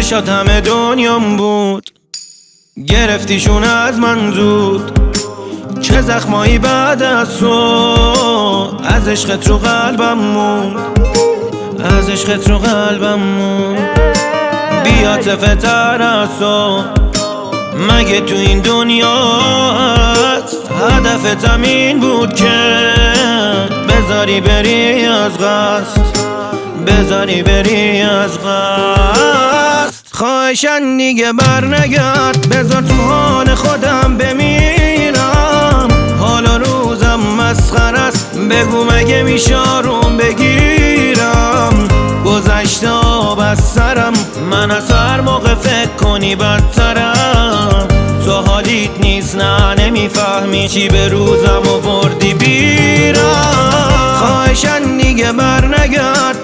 چشات همه دنیام بود، گرفتیشون از من زود. چه زخمایی بعد از تو، از عشقت رو قلبم موند، از عشقت رو قلبم موند. بیا تفتر از تو، مگه تو این دنیا هست هدفت همین بود که بذاری بری از قصد، بذاری بری از قصد. خواهشن دیگه بر نگرد، بذار تو حال خودم بمیرم. حالا روزم مسخره است، بگو مگه میشه آروم بگیرم. گذشته آب از سرم، من از هر موقع فکر کنی بدترم. تو حالیت نیست نه نمیفهمی چی به روزم آوردی بیرم. خواهشن دیگه بر نگرد.